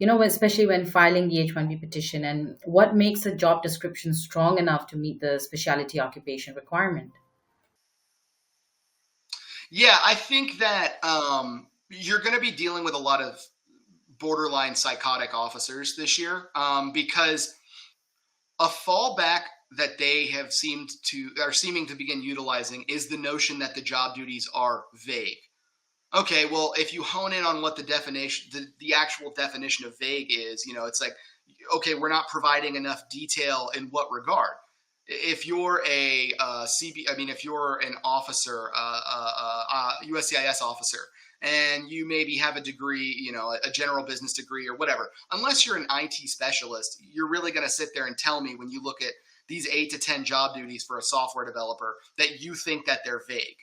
especially when filing the H-1B petition, and what makes a job description strong enough to meet the specialty occupation requirement? Yeah, I think that you're going to be dealing with a lot of borderline psychotic officers this year, because a fallback that they have seeming to begin utilizing is the notion that the job duties are vague. Okay, well, if you hone in on what the actual definition of vague is, it's like, okay, we're not providing enough detail in what regard. If you're a CB, I mean, if you're an officer, USCIS officer, and you maybe have a degree, a general business degree or whatever, unless you're an IT specialist, you're really going to sit there and tell me when you look at these 8 to 10 job duties for a software developer that you think that they're vague.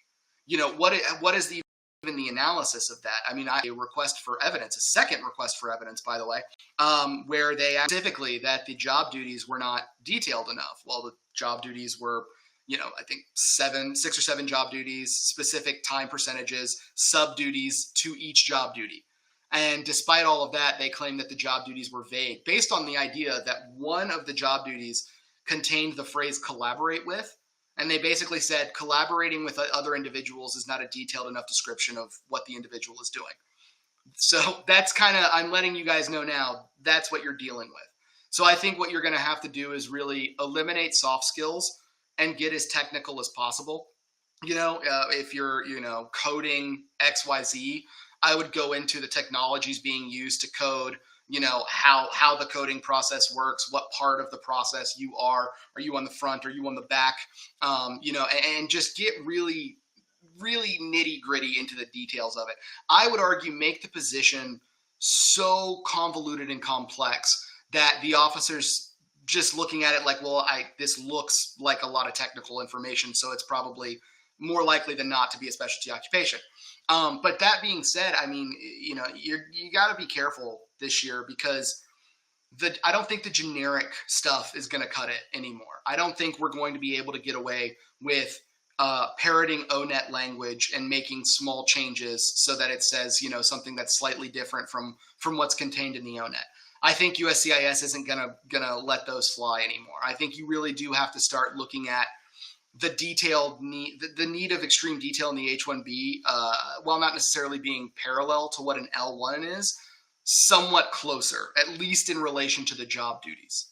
What is even the analysis of that? I mean, a request for evidence, a second request for evidence, by the way, where they specifically that the job duties were not detailed enough. Well, the job duties were, I think 6 or 7 job duties, specific time percentages, sub duties to each job duty. And despite all of that, they claim that the job duties were vague based on the idea that one of the job duties contained the phrase collaborate with. And they basically said collaborating with other individuals is not a detailed enough description of what the individual is doing. So that's I'm letting you guys know now, that's what you're dealing with. So I think what you're going to have to do is really eliminate soft skills and get as technical as possible. If you're, coding XYZ, I would go into the technologies being used to code, how the coding process works, what part of the process you are you on the front, are you on the back, and just get really, really nitty gritty into the details of it. I would argue make the position so convoluted and complex that the officers just looking at it like, well, this looks like a lot of technical information, so it's probably more likely than not to be a specialty occupation. But that being said, I mean, you got to be careful this year because I don't think the generic stuff is going to cut it anymore. I don't think we're going to be able to get away with parroting ONET language and making small changes so that it says, something that's slightly different from what's contained in the ONET. I think USCIS isn't gonna let those fly anymore. I think you really do have to start looking at the detailed need, the need of extreme detail in the H-1B, while not necessarily being parallel to what an L1 is, somewhat closer, at least in relation to the job duties.